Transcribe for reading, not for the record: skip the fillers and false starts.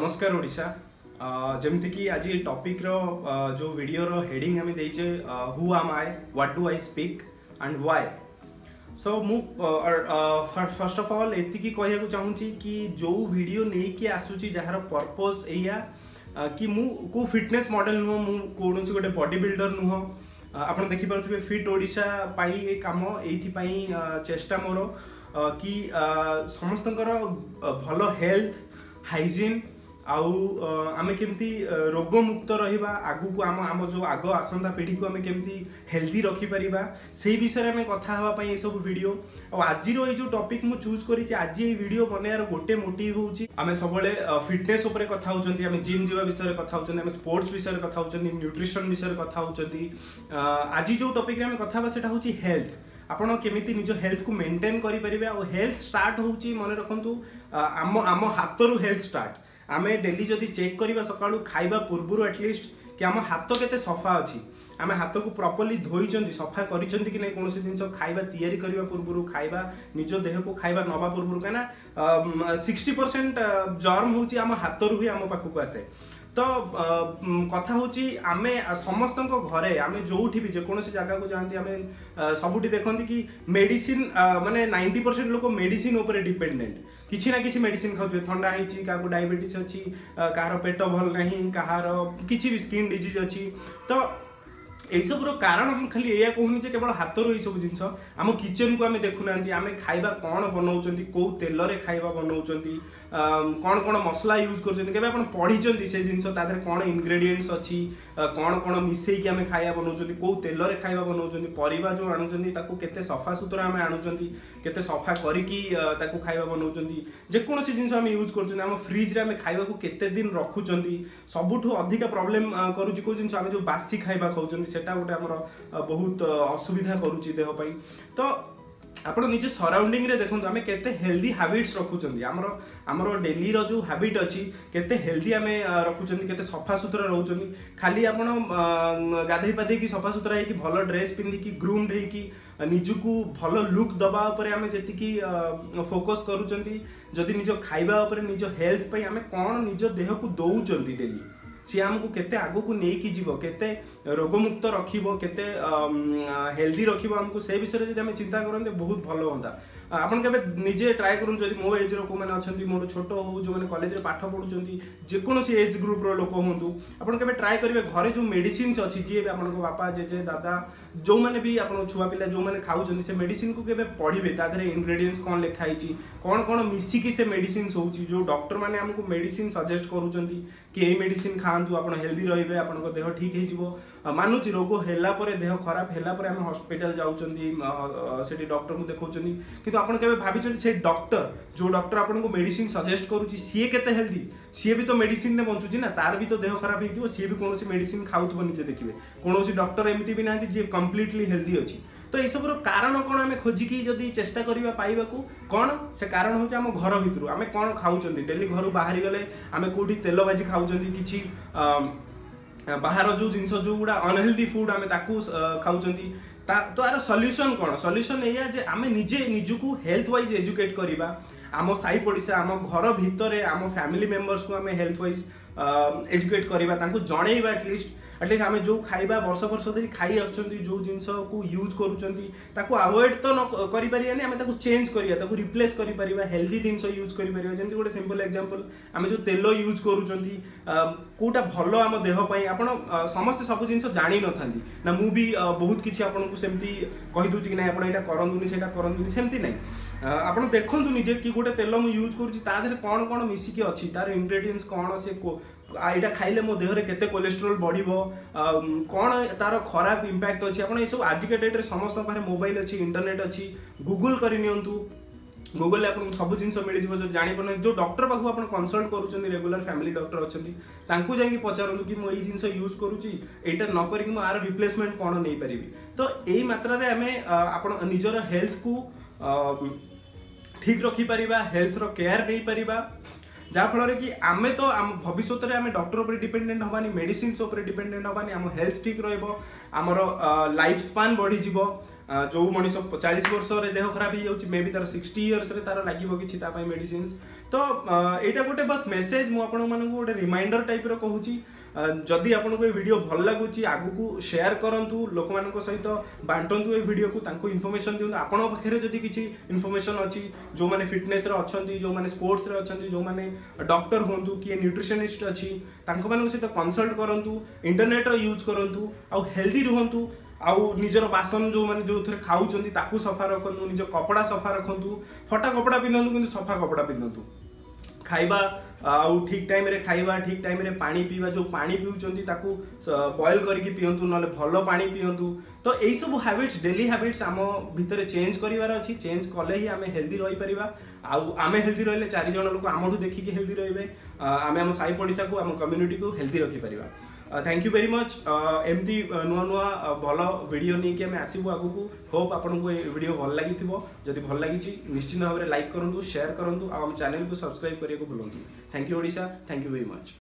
नमस्कार ओडिशा जमती कि आज टॉपिक रो जो वीडियो रो हेडिंग हमें देइचे who am I what do I speak and why so मु फर्स्ट ऑफ ऑल एतिकी कहया को चाहूची कि जो वीडियो नै कि आसुची जहार पर्पस एया कि मु को फिटनेस मॉडल नुह मु कोनोसी गोटे बॉडी बिल्डर नुह आपण देखि पारुथिबे फिट ओडिशा पाई ए काम एथि पाई चेष्टा मोर कि समस्तकर भलो हेल्थ हाइजीन आउ आमे केमती रोग मुक्त रहिबा आगु को आम जो आग आसंता पीढ़ी को आमे केमती हेल्दी रखि परिबा सेही विषय में कथा हवा पई ए सब वीडियो आज रो ए जो टॉपिक मु चूज करी आज ए वीडियो बनायार गोटे मोटिव होउची आमे सबले फिटनेस ऊपर कथा होचंती आमे जिम जीवा विषय रे कथा होचंती आमे स्पोर्ट्स विषय रे कथा होचंती न्यूट्रिशन विषय रे कथा होचंती आज जो टॉपिक रे आमे कथा हवा सेटा होची हेल्थ आपण केमिति निज हेल्थ को मेंटेन करि परिबे और हेल्थ स्टार्ट होउची मने रखंतु आम हातरू हेल्थ स्टार्ट आमे डेली जदि चेक करिबा सकाळू खाइबा पूर्वरु एटलिस्ट कि आम हाथ केते सफा अछि आमे हाथ को प्रॉपर्ली धोइचंती सफा करिचंती कि नै कोनोसी जिंस खाइबा तयारी करिबा पूर्वरु खाइबा निज देह को खाइबा नबा पूर्वरु काना 60% जर्म होउची आम हाथरू ही आम पाखु को आसे तो कथा होची आमे समस्त घरे आमे जोठी भी जेकोसी जगह को जानती आमे सबुठी देखंती कि मेडिसिन माने 90% लोक मेडिसिन ऊपर डिपेंडेंट किछि ना किछि मेडिसिन खाउथे ठंडा हिची काको डायबिटीज अछि कार पेट भल नहीं कार किछि भी स्किन डिजीज अछि तो यही सब कारण खाली या कहूनी जे केवल हाथरू ये सब जिनस आम किचन को आम देखुना आम खाइबा कौन बनाऊँ कौ तेल रे खाइबा बनाऊँ कौन कौन मसला यूज कर पढ़ी से जिनस कौन इनग्रेडिएंट्स अच्छी कौन कौन मिसेक आम खाइबा बनाऊँ कौ तेल रे खाइबा बनाऊँ परिबा जो आणुचंती केते सफा सुतरा आम आणुचंती केते सफा करिकी ताकू खाइबा बनाऊँ जेकोसी जिनस आम यूज कर आम फ्रिज रे आम खाइबा को केते दिन रखुचंती सबुठु अधिक प्रॉब्लम करूची को जिनस आम जो बासी खाइबा खाउचंती सेटा गोटे आमर बहुत असुविधा करूची देह पई तो आपण निजे सराउंडिंग रे देखंतु आमे केते हेल्दी हैबिट्स रखुचंदी हमरो डेली रो जो हैबिट अछि केते हेल्दी आमे रखुचंदी केते सफा सुतरा रहउचंदी खाली आपण गाधै पाधै की सफा सुतरा है कि भलो ड्रेस पिंदी की ग्रूम्ड है कि निजुकू भलो लुक दबा ऊपर आमे जेति की फोकस करूचंदी जदि निजो खाइबा ऊपर निजो हेल्थ पई आमे कोन निजो देह को दउचंदी डेली सी आमको केते आगो को नेकी जीवो केते रोगमुक्त रखिबो केते हेल्दी रखिबो हमको से विषय जदि हम चिंता करते बहुत भलो होता आपन केबे निजे ट्राई करूँ जदि मो एज रो को माने अछंती मोर छोट हो जो माने कॉलेज रे पाठ पढुचंती जेकोसी एज ग्रुप रो लोक होंतु आपन केबे ट्राई करिवे घरे जो मेडिसिन्स अछि जे आपन को बापा जेजे दादा जो माने भी आपन छुआ पिला जो माने खाउचंती से मेडिसिन को केबे पढिबे ता धरे इंग्रेडिएंट्स कोन लिखाई छि कोन कोन मिसी की से मेडिसिन्स होउची जो डॉक्टर माने हमको मेडिसिन सजेस्ट करूचंती कि ए मेडिसिन खांतु आपन हेल्दी रहिबे आपन को देह ठीक हे जिवो मानुची रोग हेला परे देह खराब हेला परे हम हॉस्पिटल जाउचंती सेठी डॉक्टर को देखौचंती किंतु आपन केबे भाबिचंती से डॉक्टर जो डॉक्टर आपन को मेडिसिन सजेस्ट करूची सीए केते हेल्दी सीए भी तो मेडिसिन ने बंचुची ना तार भी तो देह खराब हेतिबो सीए भी कोनोसी मेडिसिन खाउतबो निजे देखिबे कोनोसी डॉक्टर एमिति भी नांती जे कंप्लीटली हेल्दी अछि तो ये सब कारण कौन आम खोजिकी जदि चेष्टा करवा पाइबा कौन से कारण हूँ आम घर भितर आम कौन खाऊँ डेली घर बाहरी गले आम कौटी तेल भाजी खाऊँ कि बाहर जो जिनस जो गुड़ा अनहेल्दी फूड आम खाऊँ तो यार सॉल्यूशन कौन सॉल्यूशन या जे आम निजे निजको हेल्थ वाइज एजुकेट करवा आम साई पड़िशा आम घर भितर आम फैमिली मेंबर्स को आम हेल्थ वाइज एजुकेट करवा जनइबा एटलिस्ट आम जो खाइबा वर्ष वर्ष धरी खाई आसुचंती जो जिनस को यूज करूचंती ताको अवॉइड तो न करि परियानी आम ताको चेंज करिया ताको रिप्लेस करि परिबा हेल्दी जिनस यूज करि परिबा जेंति गोटे सिंपल एग्जांपल आम जो तेल यूज करूचंती कोटा भलो आम देह पई आपण समस्त सब जिनस जानि न थांती ना मु भी बहुत किछि आपन को सेमती कहि दूची कि नै आपण एटा करंतुनी सेटा करंतुनी सेमती नै आपण देखंतु निजे कि गोटे तेल मु यूज करूची ता देहरे कोन कोन मिसी के अछि तार इंग्रेडिएंट्स कोन से एटा खाइले मो देहरे केते कोलेस्ट्रॉल बढ़िबो कोन तार खराब इंपैक्ट अछि आपण ए सब आज के डेट रे समस्त पारे मोबाइल अछि इंटरनेट अछि गूगल करि नियंतु गूगल ले आपन सब जिंस मिल जिवो जो जानि पन जो डॉक्टर पाखु आपन कंसल्ट करूचंदी रेगुलर फैमिली डॉक्टर अछंती तांकू जाई पचारंतु कि मो ए जिंस यूज करूची एटा न करी कि मो आर रिप्लेसमेंट कोन नै परिबी तो एई मात्रा रे हमें आपन निजर हेल्थ को ठीक रखी परिबा हेल्थ रो केयर नै परिबा जहाँफल कि आमे तो आम भविष्य में आम डॉक्टर उपर डिपेंडेंट हबानी मेडिसिन उपर डिपेंडेंट हबानी आम हेल्थ ठीक रहिबो आमर लाइफ स्पान बढ़ी जीवो जो मनीष 40 वर्ष देह खराब हो मे भी तार 60 इयर्स रे तार लागिवो किछि ता पई मेडिसिन। तो एटा गोटे बस मेसेज मु आपन मानकु गोटे रिमाइंडर टाइप रो कहूची। जदि आपन को वीडियो भल लागुची आगु को शेयर करंतु, लोक मानक सहित बांटंतु ए वीडियो को, तांको इन्फॉर्मेशन दियंतु। आपन पाखरे जदि किछि इन्फॉर्मेशन अछि, जो माने फिटनेस रे अछंती, जो माने स्पोर्ट्स रे अछंती, जो माने डॉक्टर होंतु कि न्यूट्रिशनिस्ट अछि, तांको मानक सहित कंसल्ट करंतु, इंटरनेट रो यूज करंतु, आ हेल्दी रहंतु। आउ निजर बासन जो माने जो थरे खाउचंती ताकू सफा रखंतु, निज कपड़ा सफा रखंतु, फटा कपड़ा पिंधंतु किंतु सफा कपड़ा पिंधंतु। खाइबा आउ ठीक टाइम रे खाइबा, ठीक टाइम रे पानी पीवा, जो पानी पिउचंती ताकू बॉयल करके पियंतु, नले भलो पानी पियंतु। तो एई सब हैबिट्स, डेली हैबिट्स आम भितर चेंज करिवार अछि। चेंज कले ही आमे हेल्दी रहि परिबा। आउ आमे हेल्दी रहले 4 जण लोक आमठु देखिके हेल्दी रहबे, आमे हम साई पडिसा को, हम कम्युनिटी को हेल्दी रखि परिबा। Thank you very much. एमती नुआ नुआ भल वीडियो नहीं कि आम आसबू आगु को। होप आपन को वीडियो भल लगी थी। जदि भल लगी निश्चित भाव में लाइक करूँ, शेयर करूँ, आम चैनल को सब्सक्राइब करने को भूलु। Thank you Odisha, thank you very much.